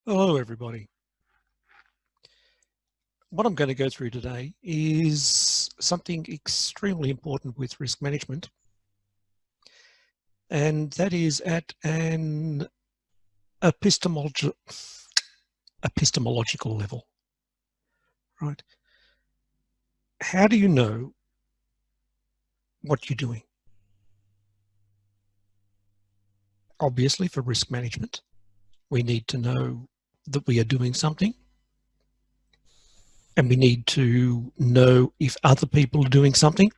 Hello everybody. What I'm going to go through today is something extremely important with risk management, and that is at an epistemological level, right? How do you know what you're doing? Obviously, for risk management, we need to know that we are doing something, and we need to know if other people are doing something.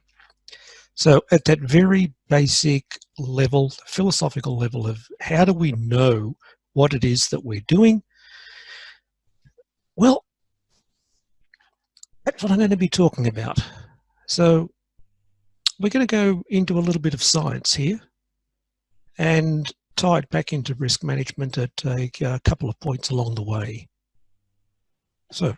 So at that very basic level, philosophical level of how do we know what it is that we're doing? Well, that's what I'm going to be talking about. So we're going to go into a little bit of science here and tie it back into risk management at a couple of points along the way. So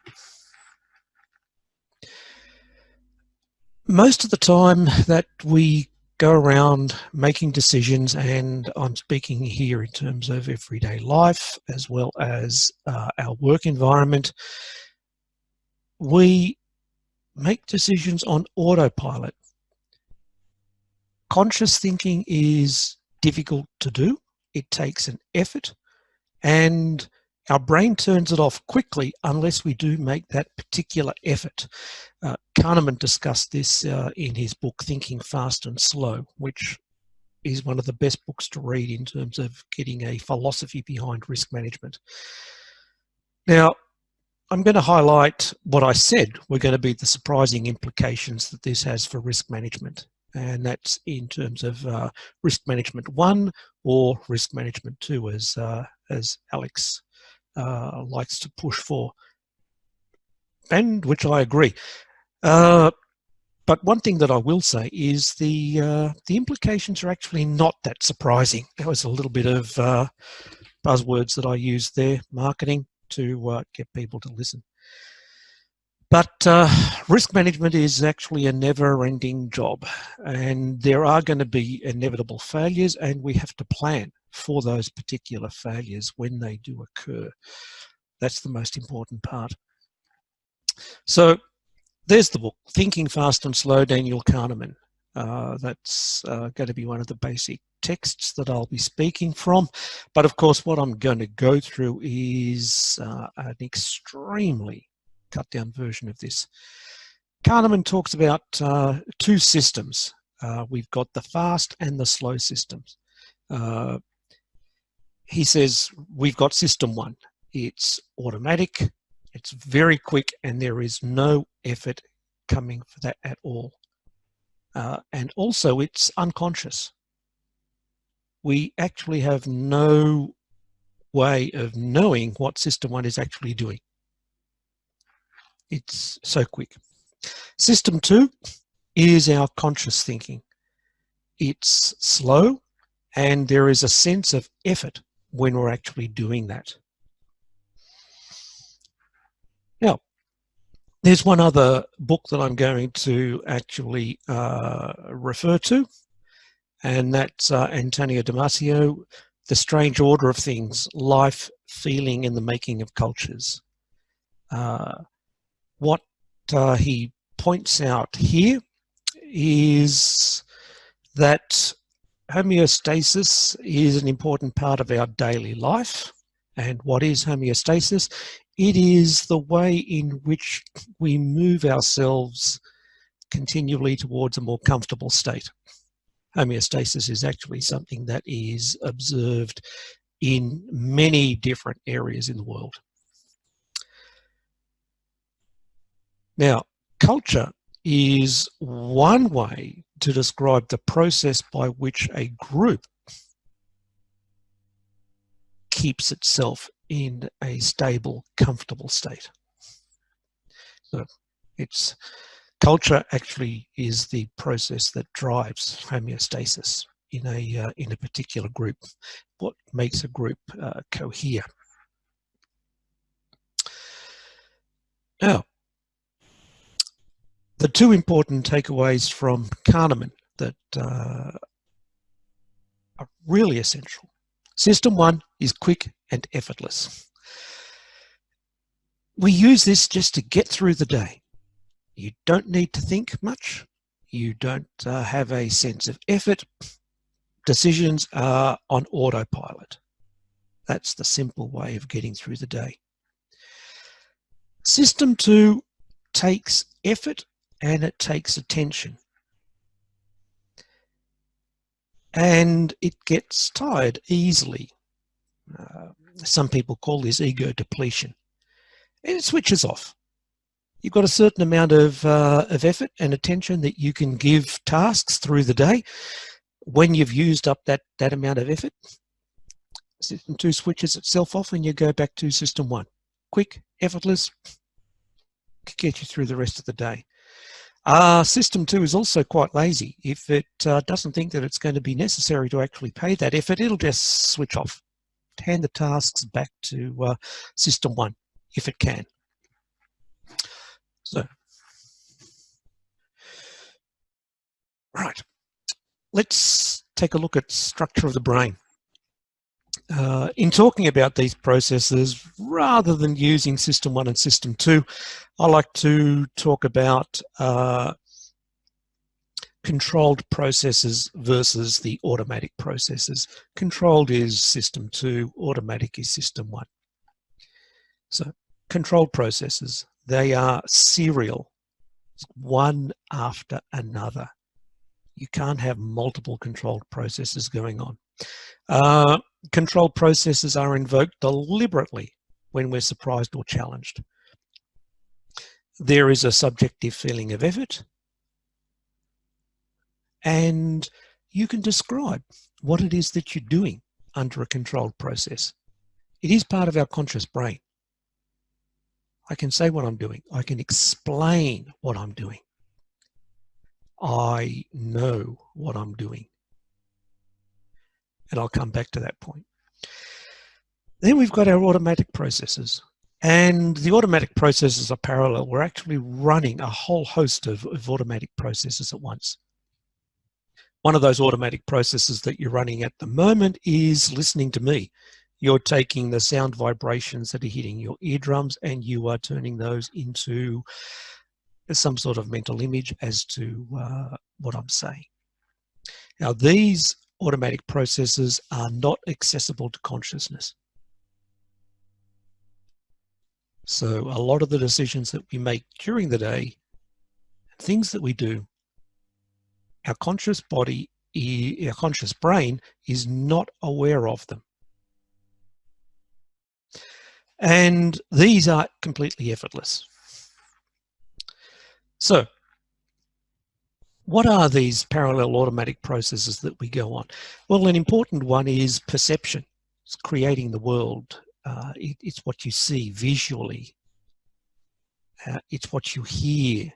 most of the time that we go around making decisions, and I'm speaking here in terms of everyday life as well as our work environment, we make decisions on autopilot. Conscious thinking is difficult to do. It takes an effort, and our brain turns it off quickly unless we do make that particular effort. Kahneman discussed this in his book Thinking Fast and Slow, which is one of the best books to read in terms of getting a philosophy behind risk management. Now, I'm going to highlight what I said were going to be the surprising implications that this has for risk management. And that's in terms of risk management 1 or risk management 2, as Alex likes to push for, and which I agree. But one thing that I will say is the implications are actually not that surprising. That was a little bit of buzzwords that I used there, marketing, to get people to listen. But risk management is actually a never-ending job, and there are going to be inevitable failures, and we have to plan for those particular failures when they do occur. That's the most important part. So there's the book, Thinking Fast and Slow, Daniel Kahneman. That's going to be one of the basic texts that I'll be speaking from. But of course, what I'm going to go through is an extremely cut down version of this. Kahneman talks about two systems. We've got the fast and the slow systems. He says we've got system 1. It's automatic, it's very quick, and there is no effort coming for that at all. And also it's unconscious. We actually have no way of knowing what system 1 is actually doing. It's so quick. System 2 is our conscious thinking. It's slow, and there is a sense of effort when we're actually doing that. Now, there's one other book that I'm going to actually refer to, and that's Antonio Damasio, The Strange Order of Things, Life, Feeling, and the Making of Cultures. What he points out here is that homeostasis is an important part of our daily life. And what is homeostasis? It is the way in which we move ourselves continually towards a more comfortable state. Homeostasis is actually something that is observed in many different areas in the world. Now, culture is one way to describe the process by which a group keeps itself in a stable, comfortable state. So it's culture actually is the process that drives homeostasis in a particular group. What makes a group cohere? Now, the two important takeaways from Kahneman that are really essential. System 1 is quick and effortless. we use this just to get through the day. You don't need to think much. You don't have a sense of effort. Decisions are on autopilot. That's the simple way of getting through the day. System 2 takes effort and it takes attention. And it gets tired easily. Some people call this ego depletion. And it switches off. You've got a certain amount of effort and attention that you can give tasks through the day. When you've used up that amount of effort, System 2 switches itself off and you go back to System 1. Quick, effortless, can get you through the rest of the day. System 2 is also quite lazy. If it doesn't think that it's going to be necessary to actually pay that effort, it'll just switch off. Hand the tasks back to System 1 if it can. So, right, let's take a look at structure of the brain. In talking about these processes, rather than using System 1 and System 2, I like to talk about controlled processes versus the automatic processes. Controlled is System 2, automatic is System 1. So, controlled processes, they are serial, one after another. You can't have multiple controlled processes going on. Controlled processes are invoked deliberately when we're surprised or challenged. There is a subjective feeling of effort, and you can describe what it is that you're doing under a controlled process. It is part of our conscious brain. I can say what I'm doing. I can explain what I'm doing. I know what I'm doing. And I'll come back to that point. Then we've got our automatic processes. And the automatic processes are parallel. We're actually running a whole host of automatic processes at once. One of those automatic processes that you're running at the moment is listening to me. You're taking the sound vibrations that are hitting your eardrums and you are turning those into some sort of mental image as to what I'm saying. Now, these automatic processes are not accessible to consciousness. So a lot of the decisions that we make during the day, things that we do, our conscious body, our conscious brain is not aware of them. And these are completely effortless. So, what are these parallel automatic processes that we go on? Well, an important one is perception. It's creating the world. It's what you see visually. It's what you hear.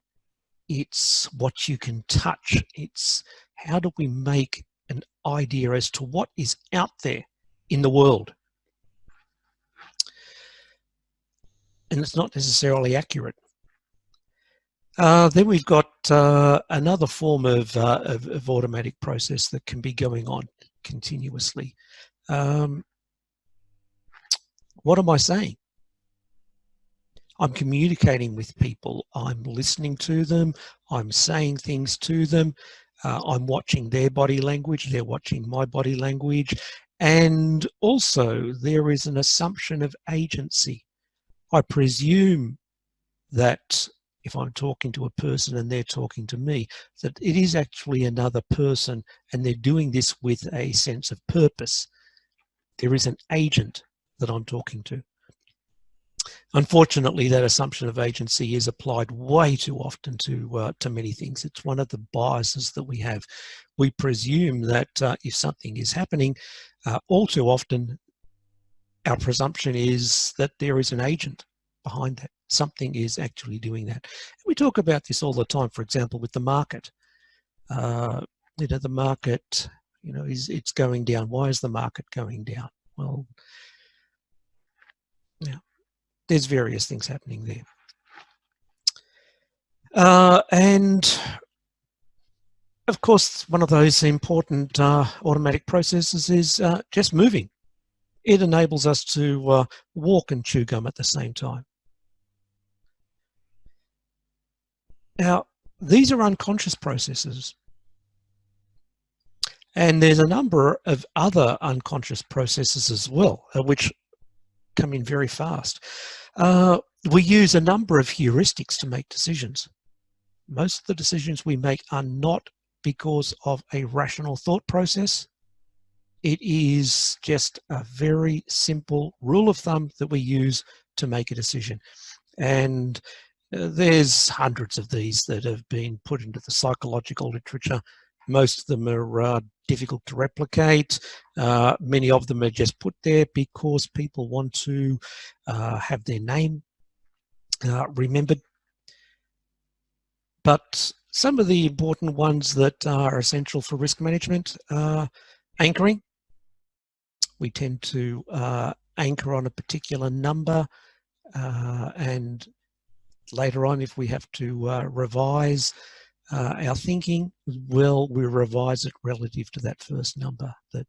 It's what you can touch. It's how do we make an idea as to what is out there in the world. And it's not necessarily accurate. Then we've got another form of automatic process that can be going on continuously. What am I saying? I'm communicating with people. I'm listening to them. I'm saying things to them. I'm watching their body language. They're watching my body language. And also there is an assumption of agency. I presume that if I'm talking to a person and they're talking to me, that it is actually another person and they're doing this with a sense of purpose. There is an agent that I'm talking to. Unfortunately, that assumption of agency is applied way too often to many things. It's one of the biases that we have. We presume that if something is happening, all too often, our presumption is that there is an agent behind that. Something is actually doing that. And we talk about this all the time, for example, with the market. The market, it's going down. Why is the market going down? Well, there's various things happening there. And of course, one of those important automatic processes is just moving. It enables us to walk and chew gum at the same time. Now, these are unconscious processes. And there's a number of other unconscious processes as well, which come in very fast. We use a number of heuristics to make decisions. Most of the decisions we make are not because of a rational thought process. It is just a very simple rule of thumb that we use to make a decision. And there's hundreds of these that have been put into the psychological literature. Most of them are difficult to replicate. Many of them are just put there because people want to have their name remembered. But some of the important ones that are essential for risk management are anchoring. We tend to anchor on a particular number, and later on, if we have to revise our thinking, well, we revise it relative to that first number that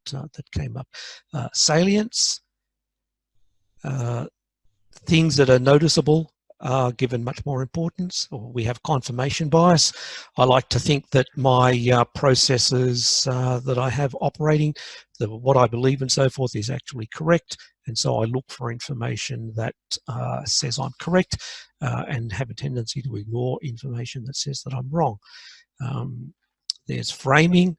came up. Salience, things that are noticeable are given much more importance, or we have confirmation bias. I like to think that my processes that I have operating, what I believe and so forth is actually correct, and so I look for information that says I'm correct and have a tendency to ignore information that says that I'm wrong. There's framing.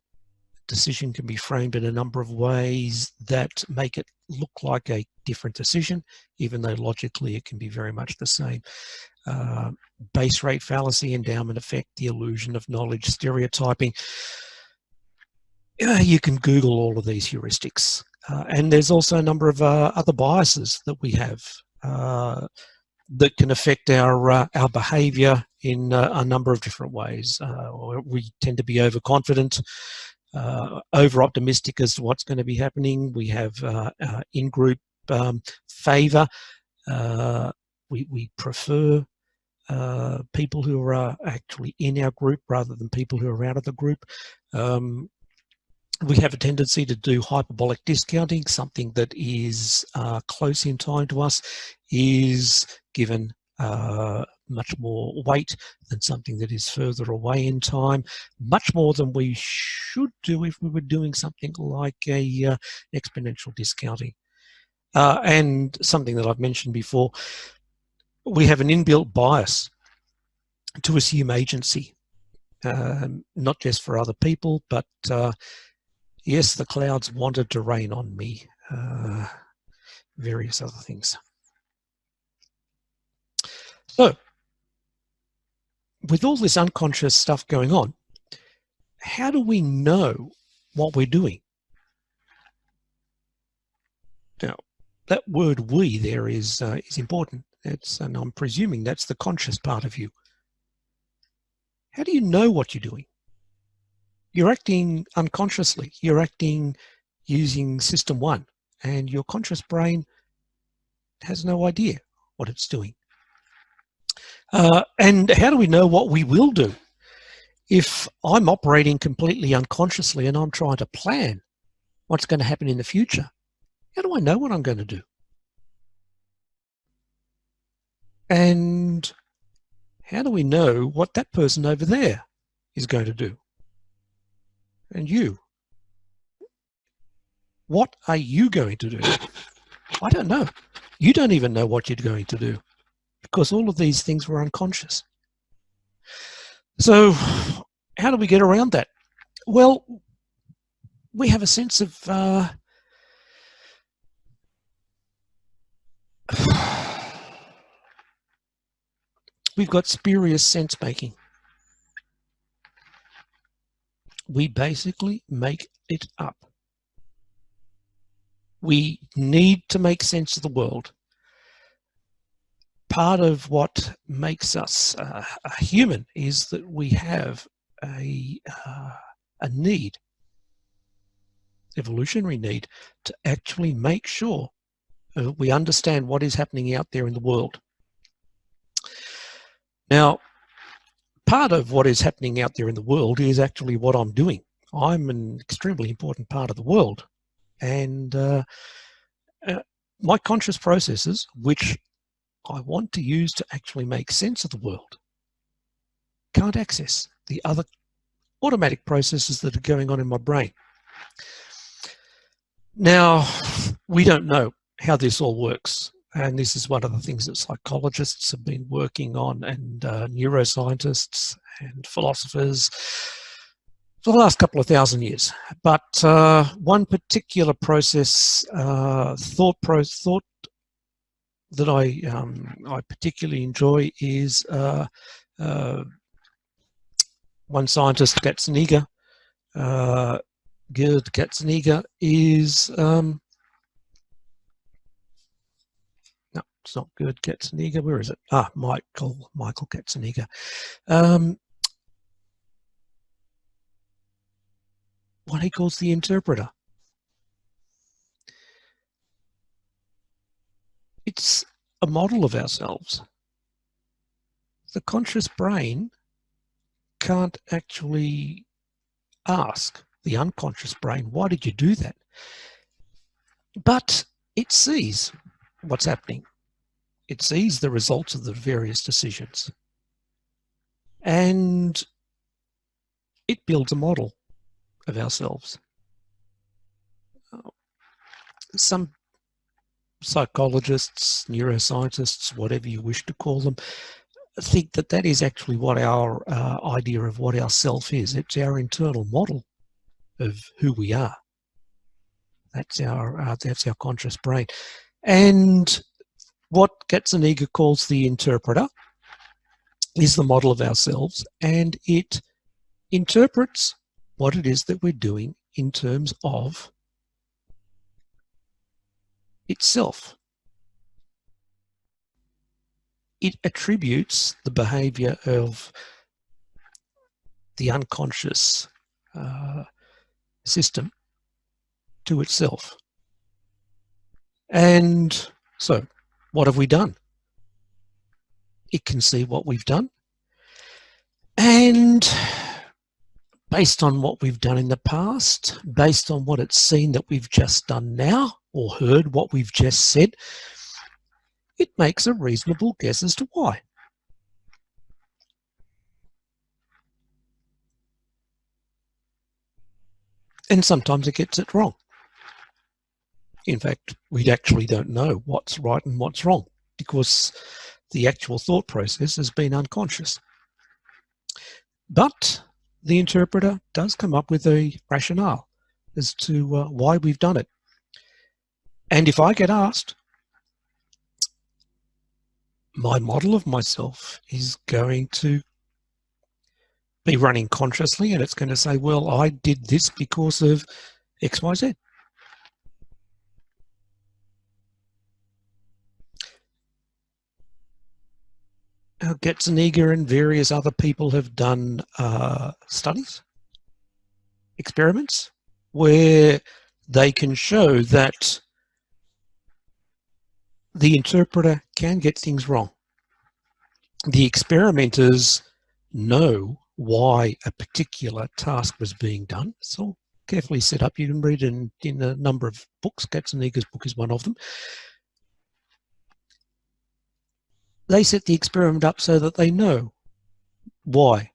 Decision can be framed in a number of ways that make it look like a different decision, even though logically it can be very much the same. Base rate fallacy, endowment effect, the illusion of knowledge, stereotyping. You can Google all of these heuristics. And there's also a number of other biases that we have that can affect our behavior in a number of different ways. We tend to be overconfident, over-optimistic as to what's going to be happening. We have in-group favour. We prefer people who are actually in our group rather than people who are out of the group. We have a tendency to do hyperbolic discounting. Something that is close in time to us is given much more weight than something that is further away in time, much more than we should do if we were doing something like a exponential discounting. And something that I've mentioned before, we have an inbuilt bias to assume agency, not just for other people, but yes, the clouds wanted to rain on me, various other things. So, with all this unconscious stuff going on, how do we know what we're doing? Now, that word "we" there is important. And I'm presuming that's the conscious part of you. How do you know what you're doing? You're acting unconsciously. You're acting using system one, and your conscious brain has no idea what it's doing. And how do we know what we will do? If I'm operating completely unconsciously and I'm trying to plan what's going to happen in the future, how do I know what I'm going to do? And how do we know what that person over there is going to do? And you? What are you going to do? I don't know. You don't even know what you're going to do because all of these things were unconscious. So how do we get around that? Well, we have a sense of we've got spurious sense making. We basically make it up. We need to make sense of the world. Part of what makes us a human is that we have a need, evolutionary need, to actually make sure we understand what is happening out there in the world. Now, part of what is happening out there in the world is actually what I'm doing. I'm an extremely important part of the world. And my conscious processes, which I want to use to actually make sense of the world, can't access the other automatic processes that are going on in my brain. Now, we don't know how this all works, and this is one of the things that psychologists have been working on, and neuroscientists and philosophers for the last couple of thousand years. But one particular process, thought that I particularly enjoy is one scientist, Gazzaniga, Gerd Gazzaniga, is no, it's not Gerd Gazzaniga. Where is it? Michael Gazzaniga. What he calls the interpreter. It's a model of ourselves. The conscious brain can't actually ask the unconscious brain, why did you do that? But it sees what's happening. It sees the results of the various decisions. And it builds a model of ourselves. Some psychologists, neuroscientists, whatever you wish to call them, think that that is actually what our idea of what our self is. It's our internal model of who we are. That's our conscious brain. And what Gazzaniga calls the interpreter is the model of ourselves, and it interprets what it is that we're doing in terms of itself. It attributes the behavior of the unconscious system to itself. And so, what have we done? It can see what we've done, and based on what we've done in the past, based on what it's seen that we've just done now, or heard what we've just said, it makes a reasonable guess as to why. And sometimes it gets it wrong. In fact, we actually don't know what's right and what's wrong, because the actual thought process has been unconscious. But the interpreter does come up with a rationale as to why we've done it. And if I get asked, my model of myself is going to be running consciously, and it's going to say, well, I did this because of X, Y, Z. Gazzaniga and various other people have done studies, experiments, where they can show that the interpreter can get things wrong. The experimenters know why a particular task was being done. It's all carefully set up. You can read it in a number of books. Gazzaniga's book is one of them. They set the experiment up so that they know why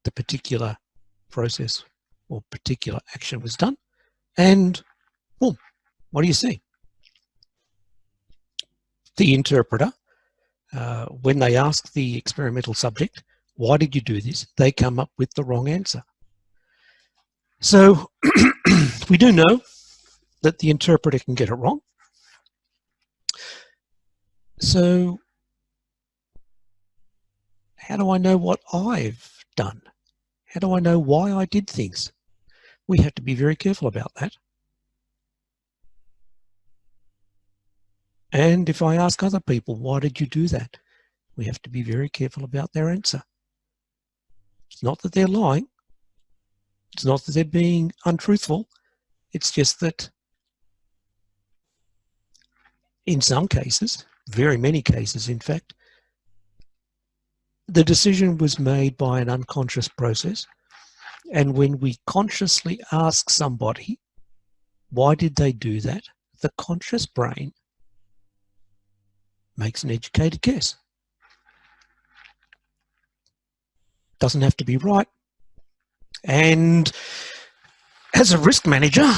the particular process or particular action was done. And boom, what do you see? The interpreter, when they ask the experimental subject, why did you do this? They come up with the wrong answer. So we do know that the interpreter can get it wrong. So how do I know what I've done? How do I know why I did things? We have to be very careful about that. And if I ask other people, why did you do that? We have to be very careful about their answer. It's not that they're lying. It's not that they're being untruthful. It's just that in some cases, very many cases in fact, the decision was made by an unconscious process. And when we consciously ask somebody, why did they do that? The conscious brain makes an educated guess. Doesn't have to be right. And as a risk manager,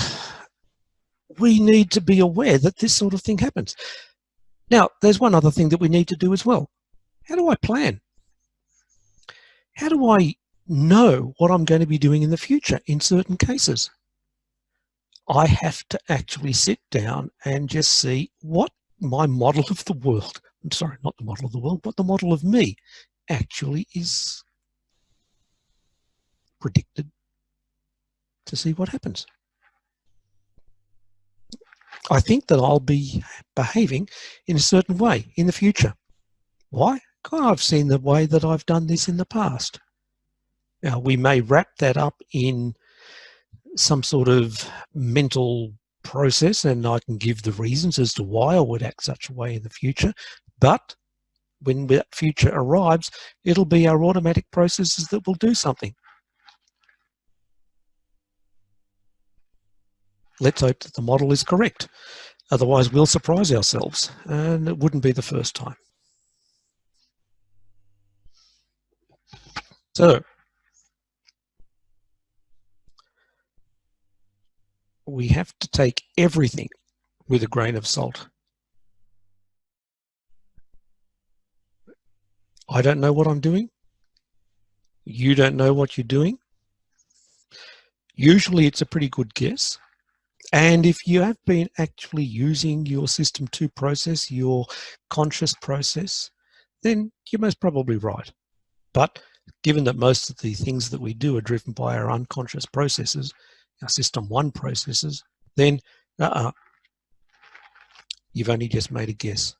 we need to be aware that this sort of thing happens. Now, there's one other thing that we need to do as well. How do I plan? How do I know what I'm going to be doing in the future in certain cases? I have to actually sit down and just see what my model of the world, sorry, not the model of the world, but the model of me actually is predicted to see what happens. I think that I'll be behaving in a certain way in the future. Why? Because I've seen the way that I've done this in the past. Now, we may wrap that up in some sort of mental process, and I can give the reasons as to why I would act such a way in the future. But when that future arrives, it'll be our automatic processes that will do something. Let's hope that the model is correct. Otherwise, we'll surprise ourselves, and it wouldn't be the first time. So, we have to take everything with a grain of salt. I don't know what I'm doing. You don't know what you're doing. Usually it's a pretty good guess. And if you have been actually using your system to process your conscious process, then you're most probably right. But given that most of the things that we do are driven by our unconscious processes, our system one processes, then you've only just made a guess.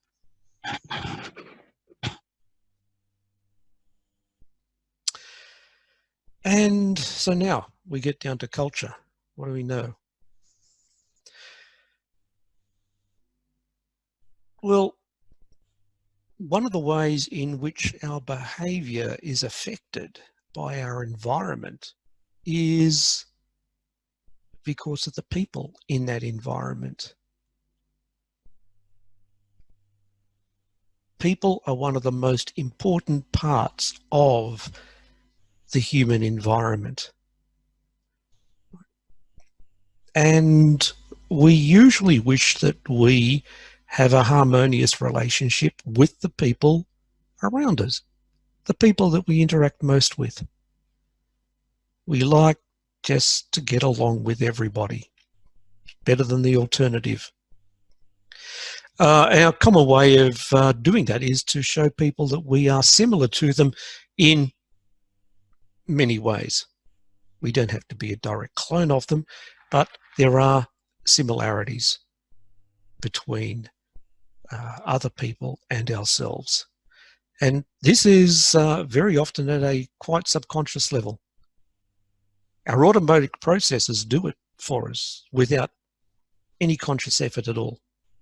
And so now we get down to culture. What do we know? Well, one of the ways in which our behavior is affected by our environment is because of the people in that environment. People are one of the most important parts of the human environment. And we usually wish that we have a harmonious relationship with the people around us, the people that we interact most with. We like just to get along with everybody, better than the alternative. Our common way of doing that is to show people that we are similar to them in many ways. We don't have to be a direct clone of them, but there are similarities between other people and ourselves. And this is very often at a quite subconscious level. Our automatic processes do it for us without any conscious effort at all.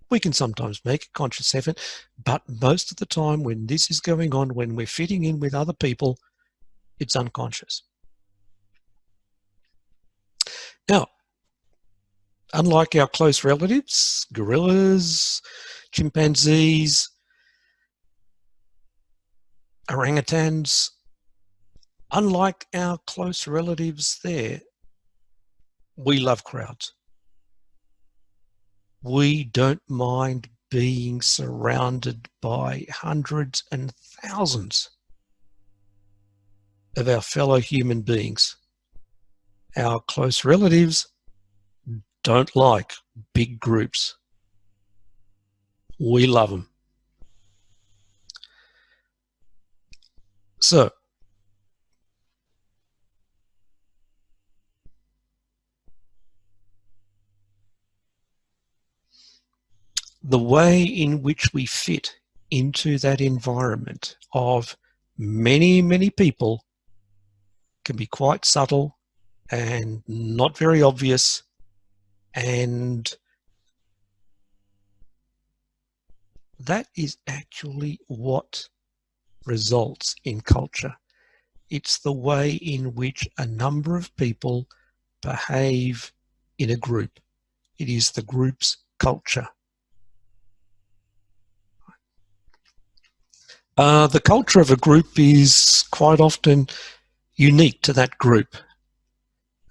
We can sometimes make a conscious effort, but most of the time when this is going on, when we're fitting in with other people, it's unconscious. Now, unlike our close relatives, gorillas, chimpanzees, orangutans, unlike our close relatives there, we love crowds. We don't mind being surrounded by hundreds and thousands of our fellow human beings. Our close relatives don't like big groups. We love them. So, the way in which we fit into that environment of many, many people can be quite subtle and not very obvious, and that is actually what results in culture. It's the way in which a number of people behave in a group. It is the group's culture. The culture of a group is quite often unique to that group.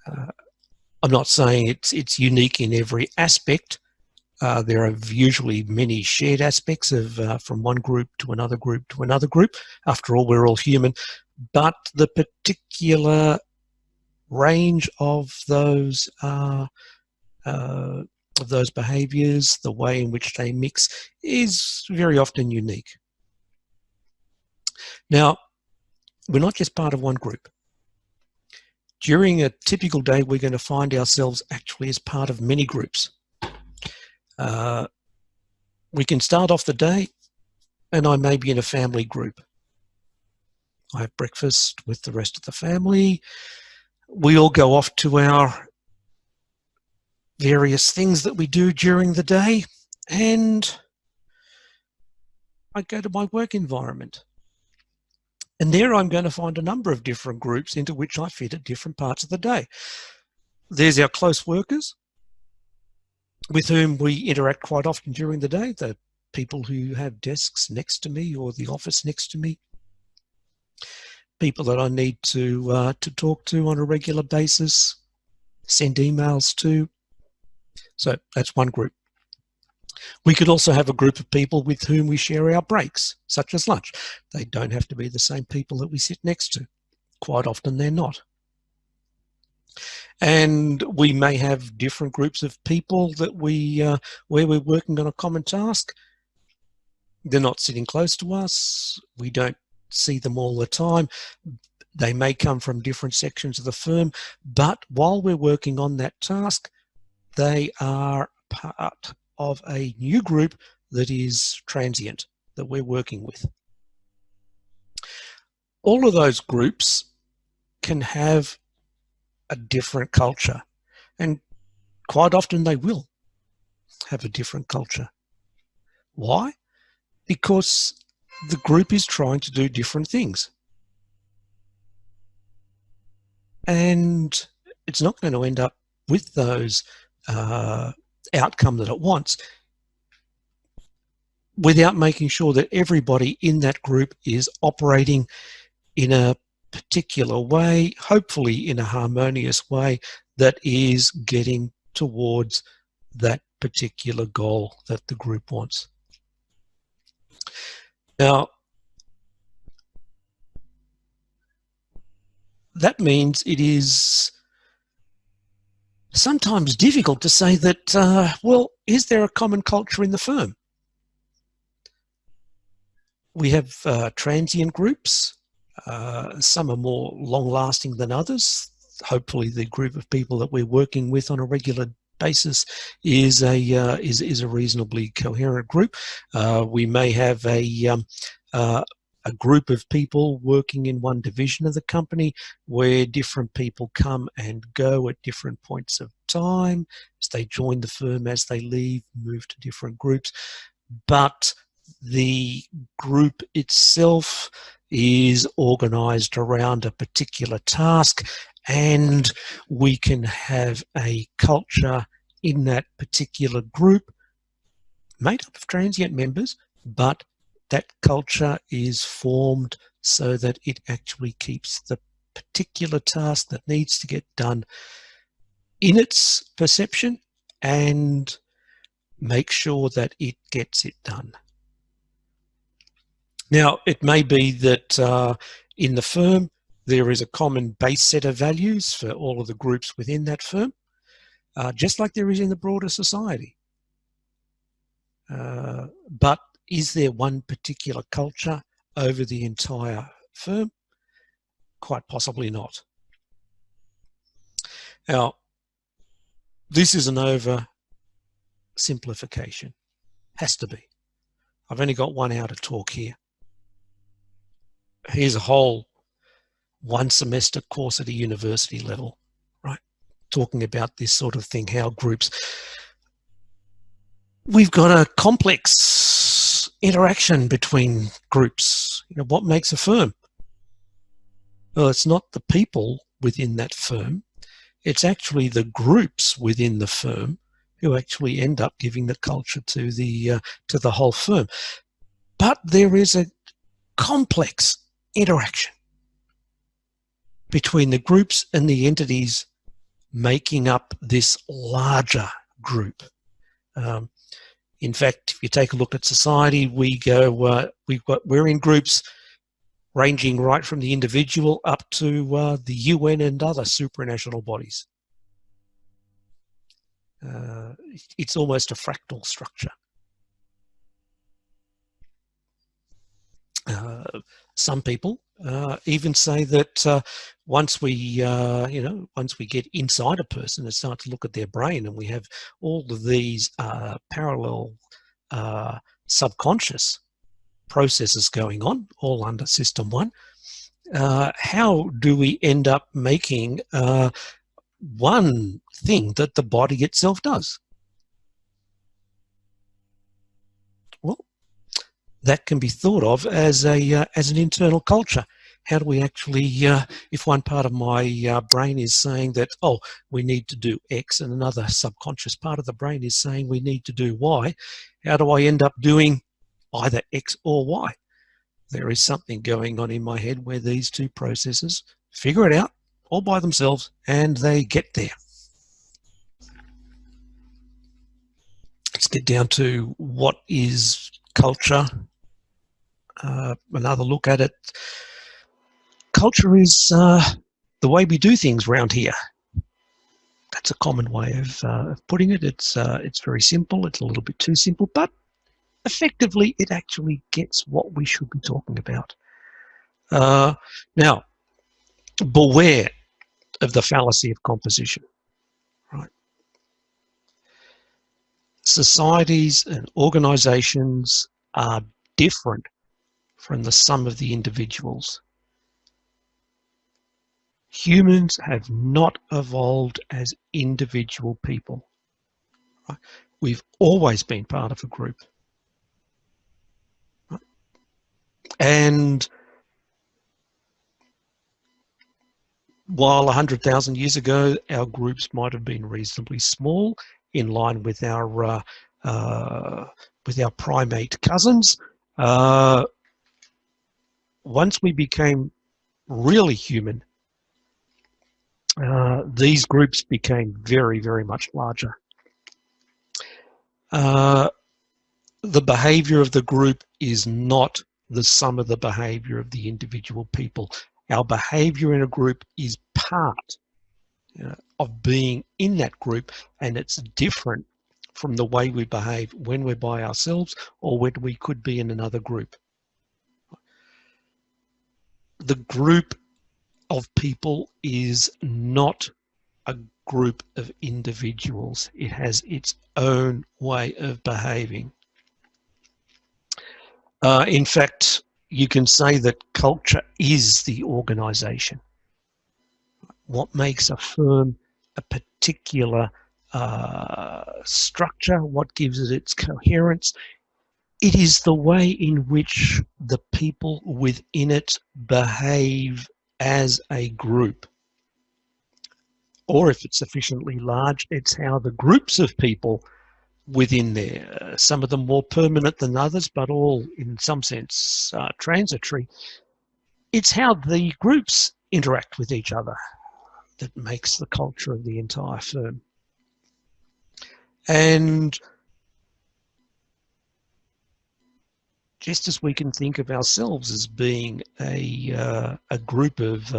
I'm not saying it's unique in every aspect. There are usually many shared aspects of from one group to another group to another group. After all, we're all human. But the particular range of those behaviours, the way in which they mix, is very often unique. Now, we're not just part of one group. During a typical day, we're going to find ourselves actually as part of many groups. We can start off the day and I may be in a family group. I have breakfast with the rest of the family. We all go off to our various things that we do during the day, and I go to my work environment. And there I'm going to find a number of different groups into which I fit at different parts of the day. There's our close workers, with whom we interact quite often during the day, the people who have desks next to me or the office next to me, people that I need to talk to on a regular basis, send emails to. So that's one group. We could also have a group of people with whom we share our breaks, such as lunch. They don't have to be the same people that we sit next to. Quite often they're not. And we may have different groups of people that where we're working on a common task. They're not sitting close to us. We don't see them all the time. They may come from different sections of the firm, but while we're working on that task, they are part of a new group that is transient, that we're working with. All of those groups can have a different culture, and quite often they will have a different culture. Why? Because the group is trying to do different things. And it's not going to end up with those outcome that it wants without making sure that everybody in that group is operating in a particular way, hopefully in a harmonious way, that is getting towards that particular goal that the group wants. Now, that means it is sometimes difficult to say that, well, is there a common culture in the firm? We have transient groups. Some are more long-lasting than others. Hopefully the group of people that we're working with on a regular basis is a reasonably coherent group. We may have a group of people working in one division of the company where different people come and go at different points of time as they join the firm, as they leave, move to different groups. But the group itself is organized around a particular task, and we can have a culture in that particular group made up of transient members, but that culture is formed so that it actually keeps the particular task that needs to get done in its perception and make sure that it gets it done. Now, it may be that in the firm there is a common base set of values for all of the groups within that firm, just like there is in the broader society. But is there one particular culture over the entire firm? Quite possibly not. Now, this is an oversimplification. Has to be. I've only got 1 hour to talk here. Here's a whole 1 semester course at a university level, right? Talking about this sort of thing, how groups. We've got a complex interaction between groups. You know, what makes a firm? Well, it's not the people within that firm. It's actually the groups within the firm who actually end up giving the culture to the whole firm. But there is a complex interaction. between the groups and the entities making up this larger group. In fact, if you take a look at society, we go, we're in groups ranging right from the individual up to the UN and other supranational bodies. It's almost a fractal structure. Some people even say that once we, once we get inside a person and start to look at their brain, and we have all of these parallel subconscious processes going on, all under System 1, how do we end up making one thing that the body itself does? Well, that can be thought of as an internal culture. How do we actually, if one part of my brain is saying that, oh, we need to do X, and another subconscious part of the brain is saying we need to do Y, how do I end up doing either X or Y? There is something going on in my head where these two processes figure it out all by themselves, and they get there. Let's get down to what is culture. Another look at it. Culture is the way we do things around here. That's a common way of putting it. It's very simple. It's a little bit too simple, but effectively it actually gets what we should be talking about. Now, beware of the fallacy of composition. Right? Societies and organizations are different from the sum of the individuals. Humans have not evolved as individual people. Right? We've always been part of a group. Right? And while 100,000 years ago, our groups might have been reasonably small, in line with our primate cousins, once we became really human, these groups became very, very much larger. The behavior of the group is not the sum of the behavior of the individual people. Our behavior in a group is part of being in that group, and it's different from the way we behave when we're by ourselves or when we could be in another group. The group of people is not a group of individuals. It has its own way of behaving. In fact, you can say that culture is the organization. What makes a firm a particular structure, what gives it its coherence, it is the way in which the people within it behave as a group. Or if it's sufficiently large, it's how the groups of people within there, some of them more permanent than others, but all in some sense transitory, it's how the groups interact with each other that makes the culture of the entire firm. And just as we can think of ourselves as being a group of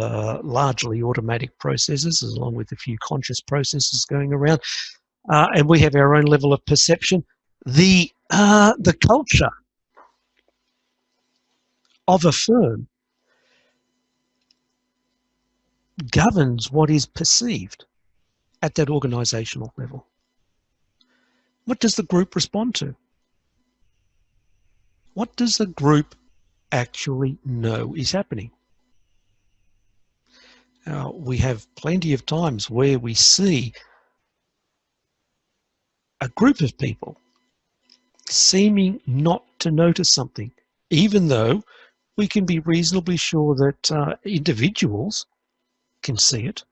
largely automatic processes, along with a few conscious processes going around, and we have our own level of perception, the culture of a firm governs what is perceived at that organizational level. What does the group respond to? What does the group actually know is happening? We have plenty of times where we see a group of people seeming not to notice something, even though we can be reasonably sure that individuals can see it,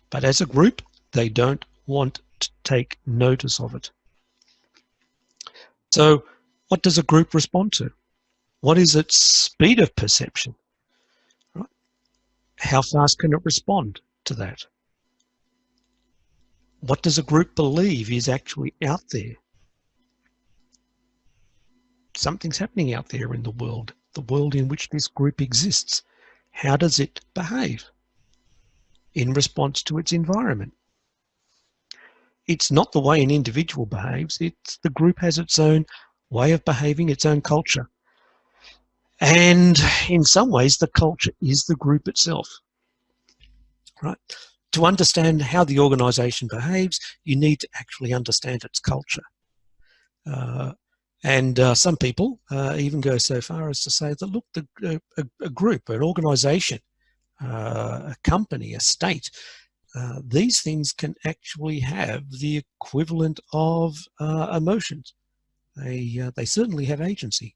but as a group, they don't want to take notice of it. So what does a group respond to? What is its speed of perception? Right? How fast can it respond to that? What does a group believe is actually out there? Something's happening out there in the world in which this group exists. How does it behave in response to its environment? It's not the way an individual behaves, it's the group has its own way of behaving, its own culture. And in some ways, the culture is the group itself, right? To understand how the organisation behaves, you need to actually understand its culture. And some people even go so far as to say that, look, a group, an organisation, a company, a state, these things can actually have the equivalent of emotions. They certainly have agency.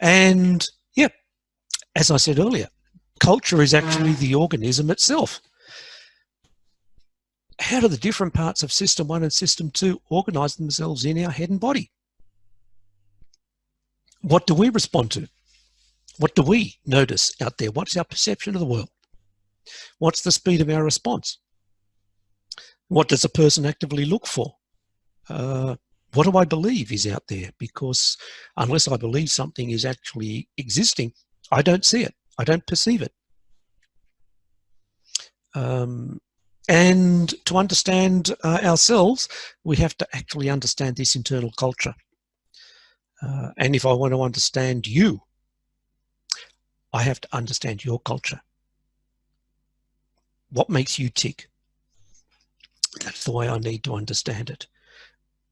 And yeah, as I said earlier, culture is actually the organism itself. How do the different parts of System 1 and System 2 organise themselves in our head and body? What do we respond to? What do we notice out there? What's our perception of the world? What's the speed of our response? What does a person actively look for? What do I believe is out there? Because unless I believe something is actually existing, I don't see it. I don't perceive it. And to understand ourselves, we have to actually understand this internal culture. And if I want to understand you, I have to understand your culture. What makes you tick? That's the way I need to understand it.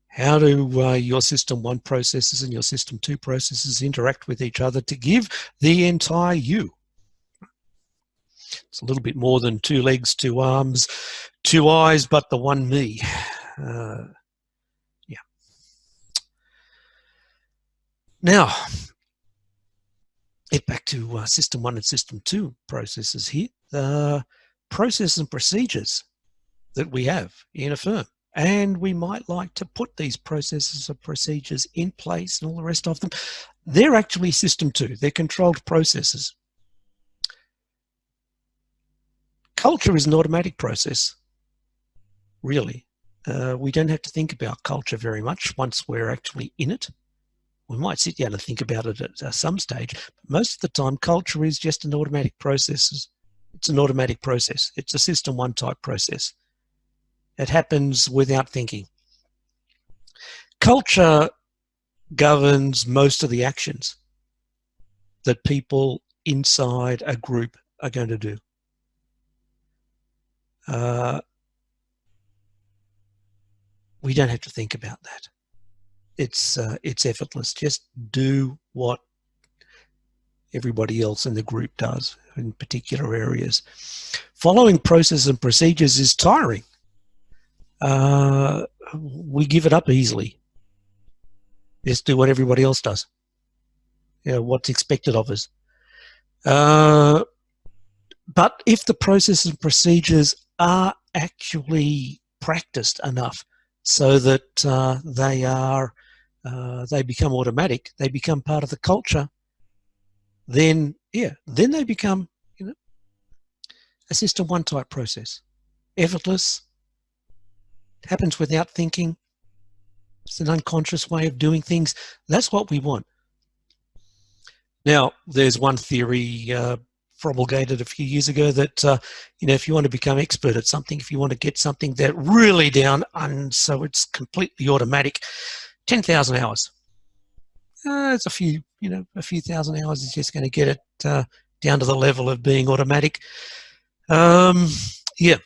How do your System 1 processes and your System 2 processes interact with each other to give the entire you? It's a little bit more than 2 legs, 2 arms, 2 eyes, but the one me. Yeah. Now, get back to System 1 and System 2 processes here. The processes and procedures that we have in a firm. And we might like to put these processes and procedures in place and all the rest of them. They're actually System 2. They're controlled processes. Culture is an automatic process, really. We don't have to think about culture very much once we're actually in it. We might sit down and think about it at some stage, but most of the time, culture is just an automatic process. It's an automatic process. It's a System 1 type process. It happens without thinking. Culture governs most of the actions that people inside a group are going to do. We don't have to think about that. It's effortless. Just do what everybody else in the group does in particular areas. Following processes and procedures is tiring. We give it up easily. Just do what everybody else does. You know, what's expected of us. But if the processes and procedures are actually practiced enough so that they become automatic, they become part of the culture, then they become, you know, a System 1 type process. Effortless, happens without thinking. It's an unconscious way of doing things. That's what we want. Now, there's one theory promulgated a few years ago that, you know, if you want to become expert at something, if you want to get something that really down and so it's completely automatic, 10,000 hours. It's a few thousand hours is just going to get it down to the level of being automatic. Yeah,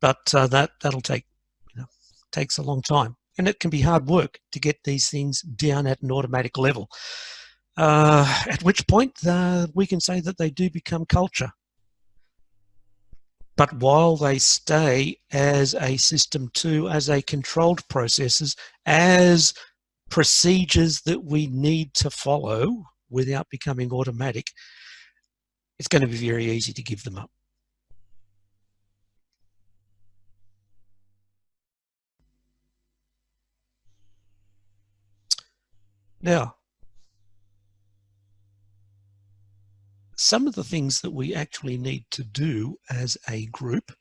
but that'll take, you know, takes a long time, and it can be hard work to get these things down at an automatic level. At which point we can say that they do become culture. But while they stay as a System 2, as a controlled processes, as procedures that we need to follow without becoming automatic, it's going to be very easy to give them up. Now, some of the things that we actually need to do as a group,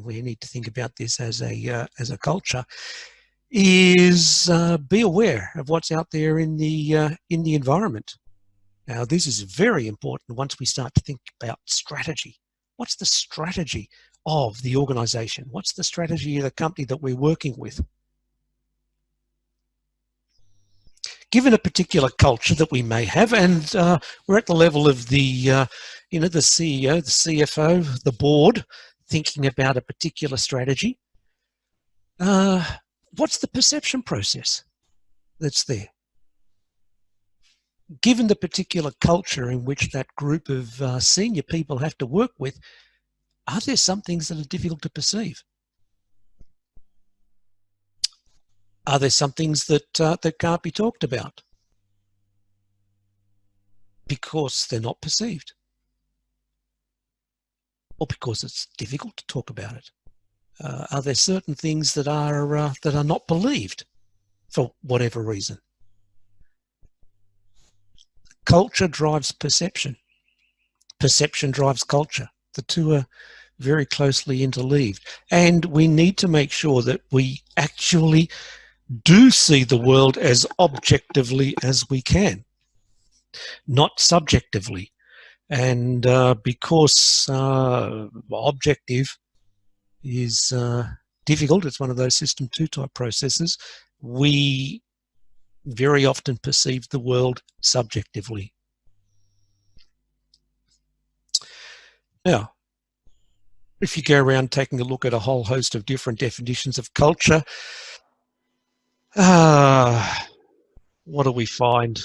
we need to think about this as a culture, is be aware of what's out there in the environment. Now, this is very important once we start to think about strategy. What's the strategy of the organization? What's the strategy of the company that we're working with? Given a particular culture that we may have, and we're at the level of the CEO, the CFO, the board, thinking about a particular strategy, what's the perception process that's there? Given the particular culture in which that group of senior people have to work with, are there some things that are difficult to perceive? Are there some things that can't be talked about because they're not perceived, or because it's difficult to talk about it? Are there certain things that are not believed for whatever reason? Culture drives perception. Perception drives culture. The two are very closely interleaved, and we need to make sure that we actually do see the world as objectively as we can, not subjectively. And because objective is difficult, it's one of those system 2 type processes, we very often perceive the world subjectively. Now, if you go around taking a look at a whole host of different definitions of culture, what do we find?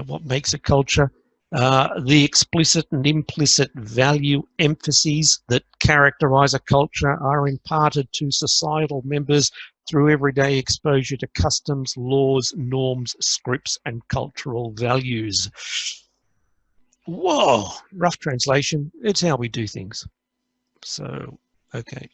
What makes a culture? The explicit and implicit value emphases that characterize a culture are imparted to societal members through everyday exposure to customs, laws, norms, scripts, and cultural values. Whoa, rough translation. It's how we do things. So, okay.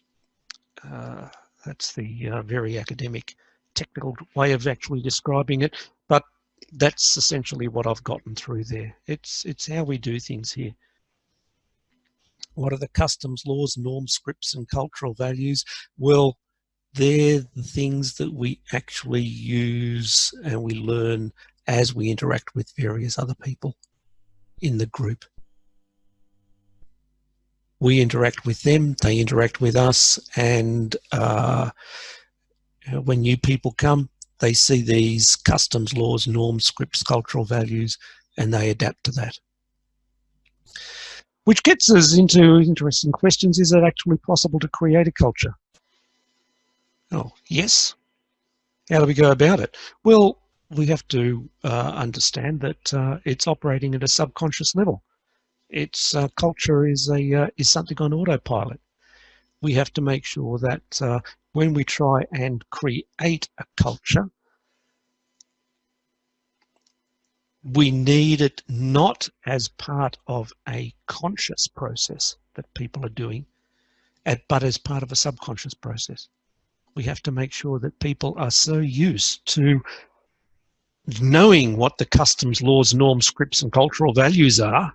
That's the very academic, technical way of actually describing it. But that's essentially what I've gotten through there. It's how we do things here. What are the customs, laws, norms, scripts, and cultural values? Well, they're the things that we actually use and we learn as we interact with various other people in the group. We interact with them, they interact with us, and when new people come, they see these customs, laws, norms, scripts, cultural values, and they adapt to that. Which gets us into interesting questions. Is it actually possible to create a culture? Oh, yes. How do we go about it? Well, we have to understand that it's operating at a subconscious level. Its culture is something on autopilot. We have to make sure that when we try and create a culture, we need it not as part of a conscious process that people are doing, but as part of a subconscious process. We have to make sure that people are so used to knowing what the customs, laws, norms, scripts, and cultural values are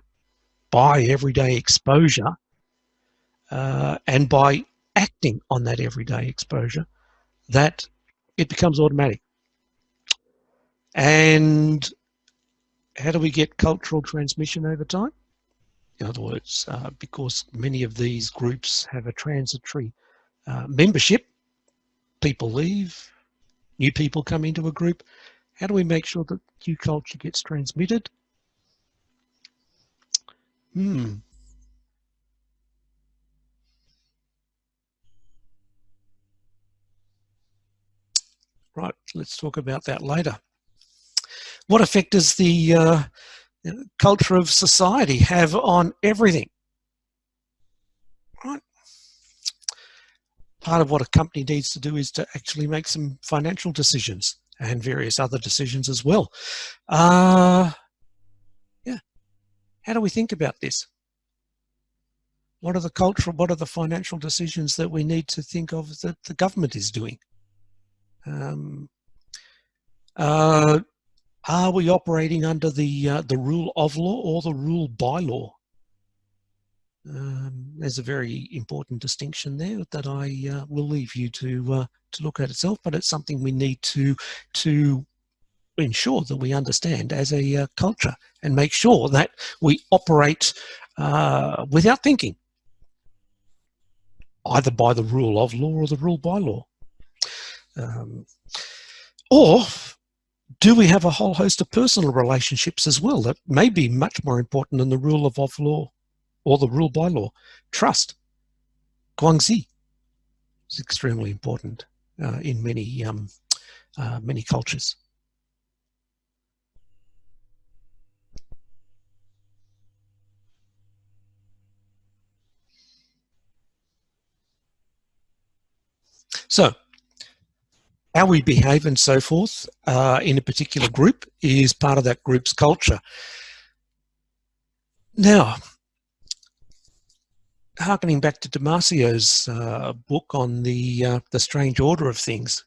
by everyday exposure and by acting on that everyday exposure, that it becomes automatic. And how do we get cultural transmission over time? In other words, because many of these groups have a transitory membership, people leave, new people come into a group. How do we make sure that new culture gets transmitted? Right, let's talk about that later. What effect does the culture of society have on everything? Right. Part of what a company needs to do is to actually make some financial decisions and various other decisions as well. Yeah. How do we think about this? What are the financial decisions that we need to think of that the government is doing? Are we operating under the rule of law or the rule by law? There's a very important distinction there that I will leave you to look at itself, but it's something we need to ensure that we understand as a culture and make sure that we operate without thinking, either by the rule of law or the rule by law. Or do we have a whole host of personal relationships as well that may be much more important than the rule of law or the rule by law? Trust, guangxi, is extremely important in many cultures. So, how we behave and so forth in a particular group is part of that group's culture. Now, harkening back to Damasio's book on the strange order of things,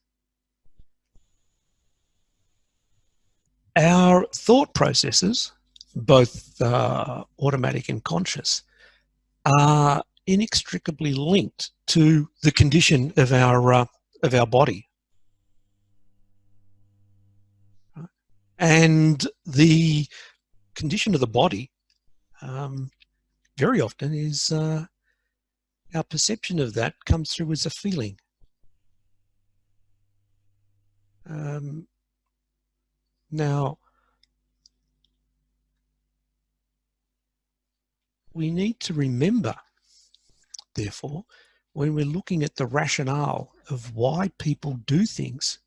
our thought processes, both automatic and conscious, are inextricably linked to the condition of our body. And the condition of the body very often is our perception of that comes through as a feeling. Now, we need to remember, therefore, when we're looking at the rationale of why people do things,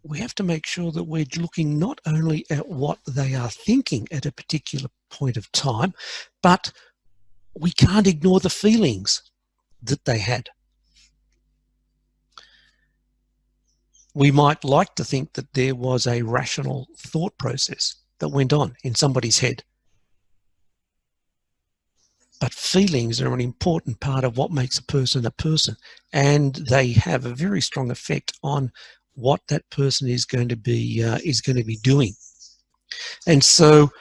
we have to make sure that we're looking not only at what they are thinking at a particular point of time, but we can't ignore the feelings that they had. We might like to think that there was a rational thought process that went on in somebody's head. But feelings are an important part of what makes a person, and they have a very strong effect on what that person is going to be doing. And so,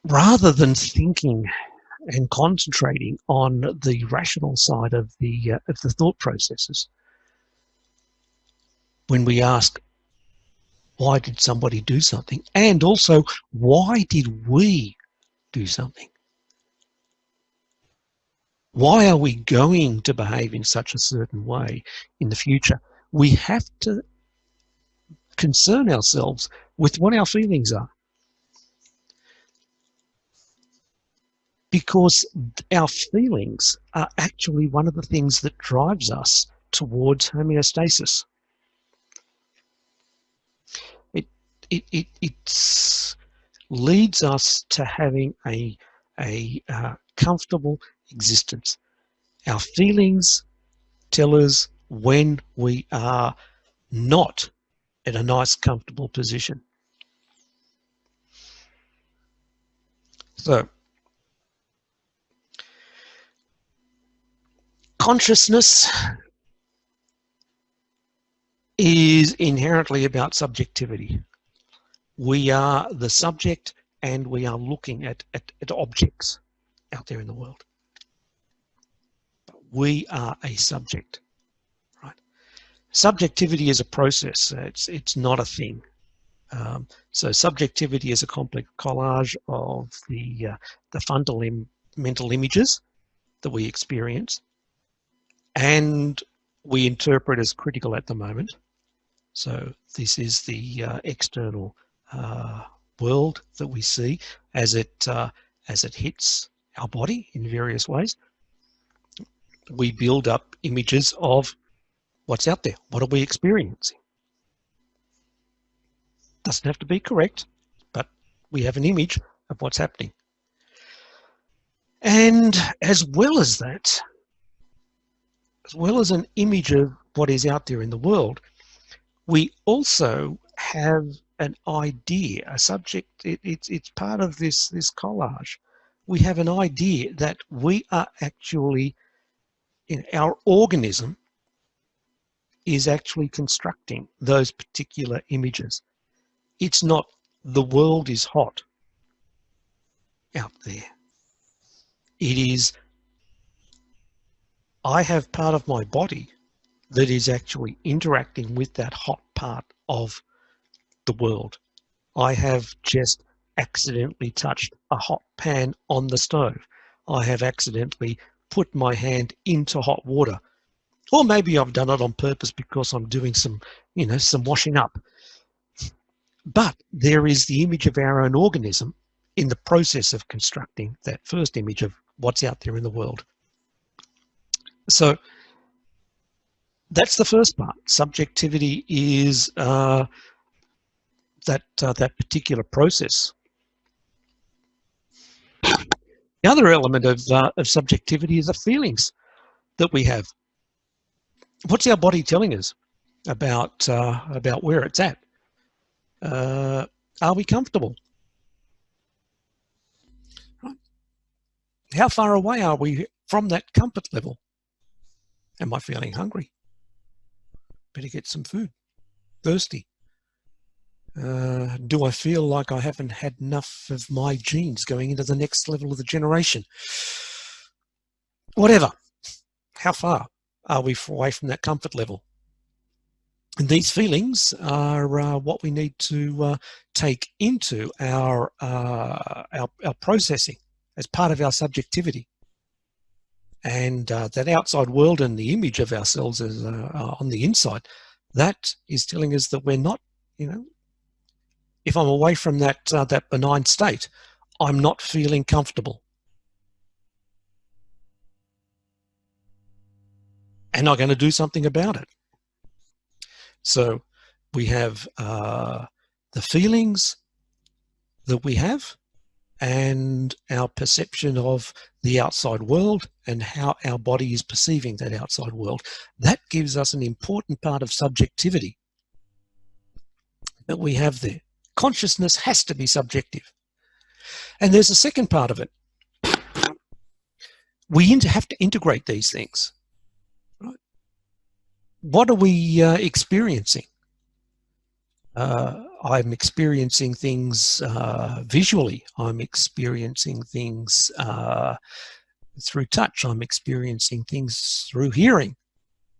rather than thinking and concentrating on the rational side of the thought processes, when we ask, why did somebody do something, and also why did we do something? Why are we going to behave in such a certain way in the future? We have to concern ourselves with what our feelings are, because our feelings are actually one of the things that drives us towards homeostasis. It leads us to having a comfortable existence. Our feelings tell us when we are not in a nice, comfortable position. So, consciousness is inherently about subjectivity. We are the subject and we are looking at objects out there in the world. We are a subject, right? Subjectivity is a process. It's not a thing. So subjectivity is a complex collage of the fundamental images that we experience and we interpret as critical at the moment. So this is the external world that we see as it hits our body in various ways. We build up images of what's out there. What are we experiencing? Doesn't have to be correct, but we have an image of what's happening. And as well as that, as well as an image of what is out there in the world, we also have an idea, a subject. It's part of this collage. We have an idea that we are actually, in our organism, is actually constructing those particular images. It's not the world is hot out there. It is I have part of my body that is actually interacting with that hot part of the world. I have just accidentally touched a hot pan on the stove. I have accidentally put my hand into hot water. Or maybe I've done it on purpose because I'm doing some, some washing up. But there is the image of our own organism in the process of constructing that first image of what's out there in the world. So that's the first part. Subjectivity is that particular process. The other element of subjectivity is the feelings that we have. What's our body telling us about where it's at? Are we comfortable? Right. How far away are we from that comfort level? Am I feeling hungry? Better get some food. Thirsty? Do I feel like I haven't had enough of my genes going into the next level of the generation? Whatever. How far are we away from that comfort level? And these feelings are what we need to take into our processing as part of our subjectivity. And that outside world and the image of ourselves as on the inside, that is telling us that we're not, if I'm away from that benign state, I'm not feeling comfortable. And I'm going to do something about it. So we have the feelings that we have and our perception of the outside world and how our body is perceiving that outside world. That gives us an important part of subjectivity that we have there. Consciousness has to be subjective. And there's a second part of it. We have to integrate these things. Right? What are we experiencing? I'm experiencing things visually. I'm experiencing things through touch. I'm experiencing things through hearing.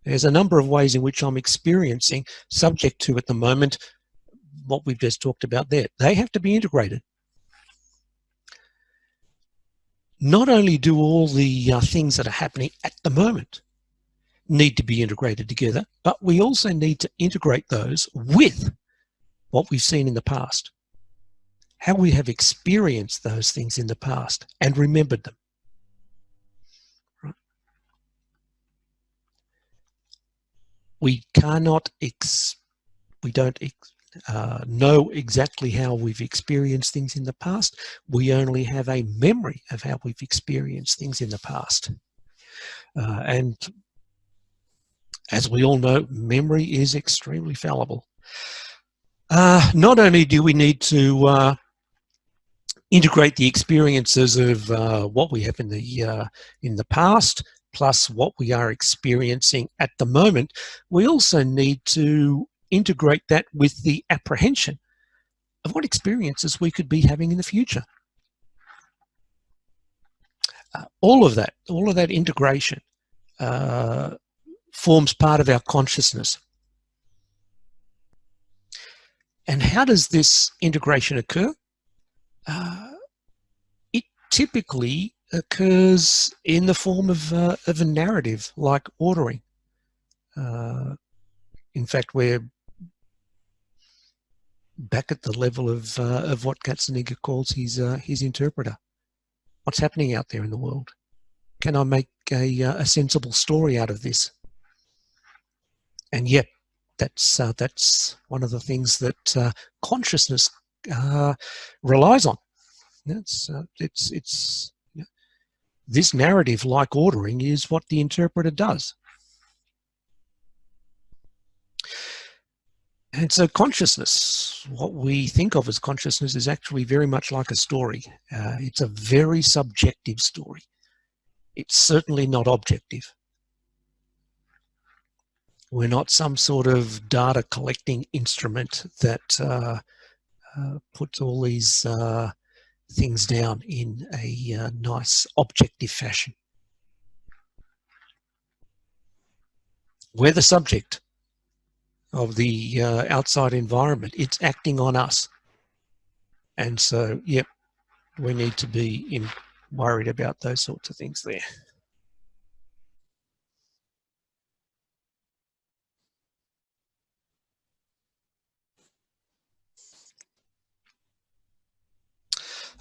There's a number of ways in which I'm experiencing, subject to at the moment what we've just talked about there. They have to be integrated. Not only do all the things that are happening at the moment need to be integrated together, but we also need to integrate those with what we've seen in the past, how we have experienced those things in the past and remembered them. Right? We cannot, we don't know exactly how we've experienced things in the past. We only have a memory of how we've experienced things in the past. And as we all know, memory is extremely fallible. Not only do we need to integrate the experiences of what we have in the past, plus what we are experiencing at the moment, we also need to integrate that with the apprehension of what experiences we could be having in the future. All of that integration forms part of our consciousness. And how does this integration occur? It typically occurs in the form of a narrative, like ordering. In fact, we're back at the level of what Katzenegger calls his interpreter. What's happening out there in the world? Can I make a sensible story out of this? And yep, that's one of the things that consciousness relies on. It's this narrative, like ordering, is what the interpreter does. And so consciousness, what we think of as consciousness, is actually very much like a story. It's a very subjective story. It's certainly not objective. We're not some sort of data collecting instrument that puts all these things down in a nice objective fashion. We're the subject of the outside environment. It's acting on us. And so, yep, we need to be worried about those sorts of things there.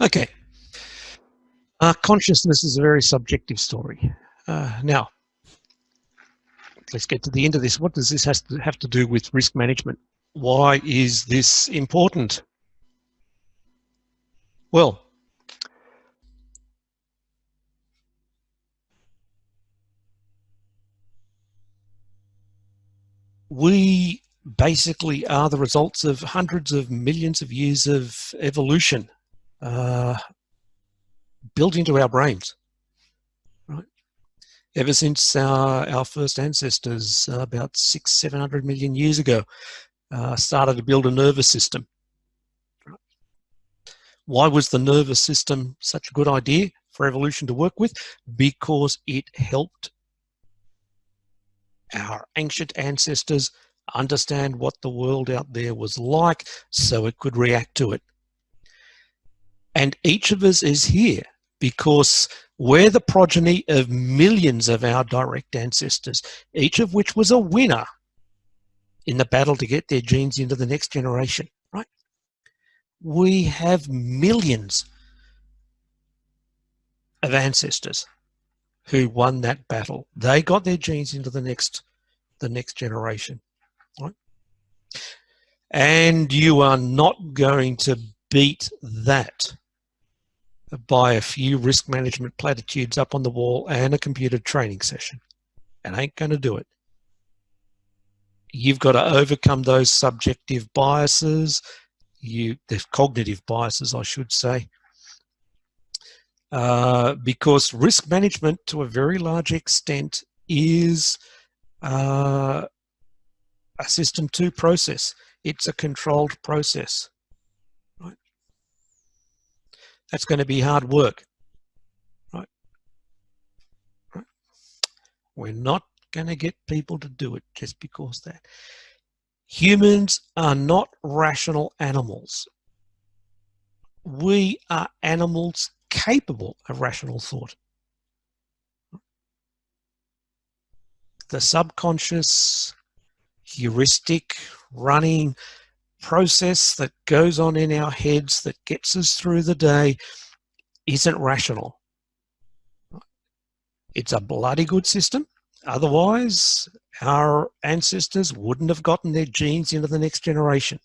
Okay. Consciousness is a very subjective story. Now, let's get to the end of this. What does this have to do with risk management? Why is this important? Well, we basically are the results of hundreds of millions of years of evolution built into our brains. Right? Ever since our first ancestors, about 600-700 million years ago, started to build a nervous system. Why was the nervous system such a good idea for evolution to work with? Because it helped our ancient ancestors understand what the world out there was like so it could react to it. And each of us is here because we're the progeny of millions of our direct ancestors, each of which was a winner in the battle to get their genes into the next generation, right? We have millions of ancestors who won that battle. They got their genes into the next generation, right? And you are not going to beat that by a few risk management platitudes up on the wall and a computer training session. It ain't going to do it. You've got to overcome those subjective biases, the cognitive biases, I should say, because risk management, to a very large extent, is a system 2 process. It's a controlled process. Right? That's going to be hard work. Right? Right? We're not going to get people to do it just because that. Humans are not rational animals. We are animals capable of rational thought. The subconscious heuristic running process that goes on in our heads that gets us through the day isn't rational. It's a bloody good system. Otherwise, our ancestors wouldn't have gotten their genes into the next generation.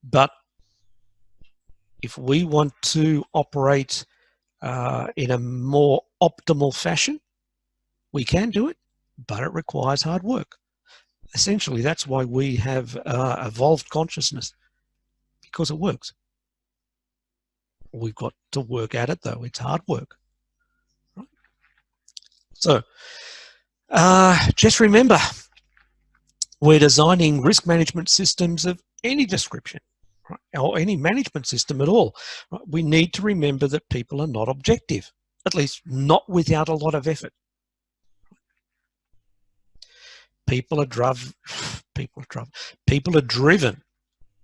But if we want to operate in a more optimal fashion, we can do it, but it requires hard work. Essentially, that's why we have evolved consciousness, because it works. We've got to work at it, though. It's hard work. Right? So, just remember, we're designing risk management systems of any description, right? Or any management system at all. Right? We need to remember that people are not objective, at least not without a lot of effort. People are driven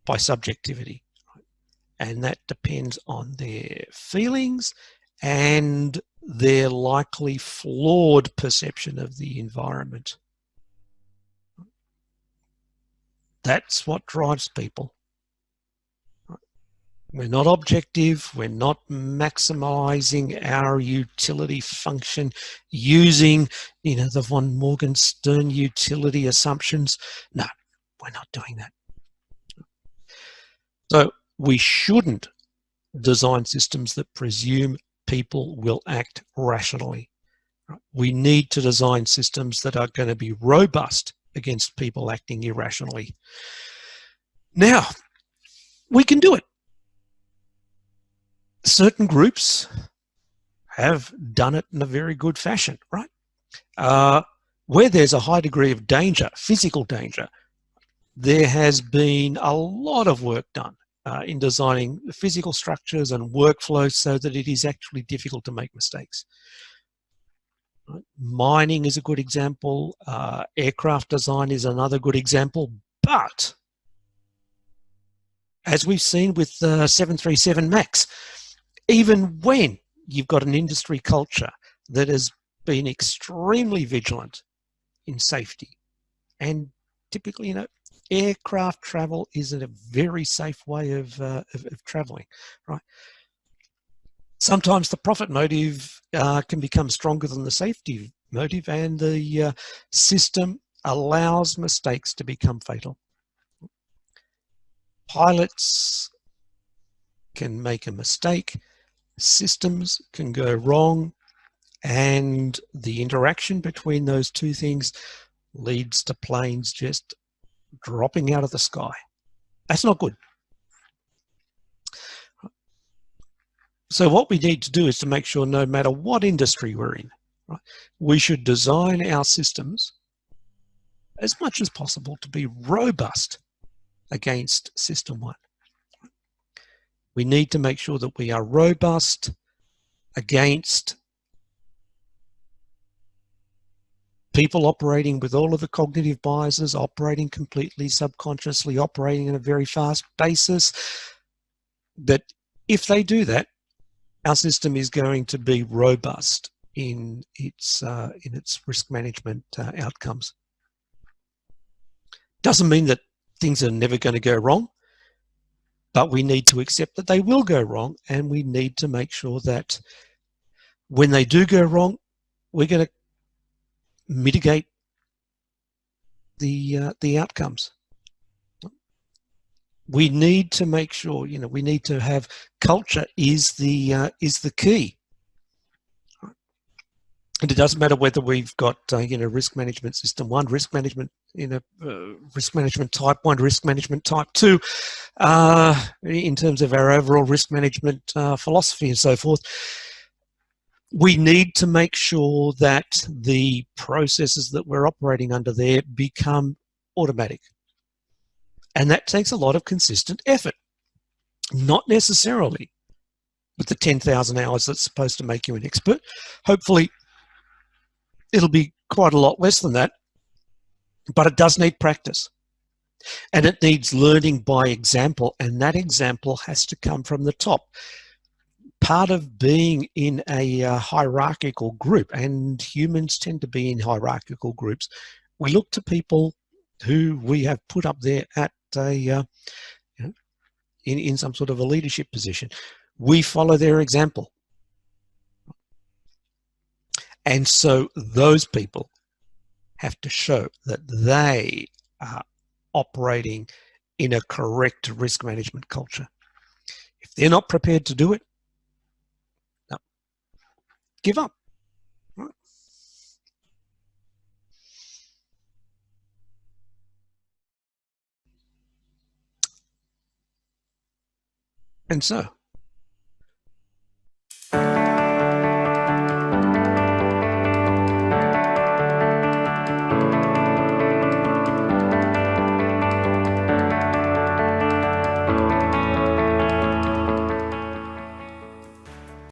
by subjectivity, right? And that depends on their feelings and their likely flawed perception of the environment. That's what drives people. We're not objective. We're not maximizing our utility function using, the von Morgenstern utility assumptions. No, we're not doing that. So we shouldn't design systems that presume people will act rationally. We need to design systems that are going to be robust against people acting irrationally. Now, we can do it. Certain groups have done it in a very good fashion, right? Where there's a high degree of danger, physical danger, there has been a lot of work done in designing physical structures and workflows so that it is actually difficult to make mistakes. Right? Mining is a good example. Aircraft design is another good example. But as we've seen with the 737 MAX, even when you've got an industry culture that has been extremely vigilant in safety, and typically, aircraft travel is a very safe way of traveling, right? Sometimes the profit motive can become stronger than the safety motive, and the system allows mistakes to become fatal. Pilots can make a mistake, systems can go wrong, and the interaction between those two things leads to planes just dropping out of the sky. That's not good. So what we need to do is to make sure no matter what industry we're in, right, we should design our systems as much as possible to be robust against system one. We need to make sure that we are robust against people operating with all of the cognitive biases, operating completely subconsciously, operating on a very fast basis, that if they do that, our system is going to be robust in its risk management outcomes. Doesn't mean that things are never going to go wrong, but we need to accept that they will go wrong, and we need to make sure that when they do go wrong, we're going to mitigate the outcomes. We need to make sure, we need to have culture is the key. And it doesn't matter whether we've got risk management system 1, risk management risk management type 1, risk management type 2, in terms of our overall risk management philosophy and so forth. We need to make sure that the processes that we're operating under there become automatic. And that takes a lot of consistent effort. Not necessarily with the 10,000 hours that's supposed to make you an expert. Hopefully, it'll be quite a lot less than that, but it does need practice. And it needs learning by example, and that example has to come from the top. Part of being in a hierarchical group, and humans tend to be in hierarchical groups, we look to people who we have put up there at in some sort of a leadership position. We follow their example. And so those people have to show that they are operating in a correct risk management culture. If they're not prepared to do it, no, give up. Right? And so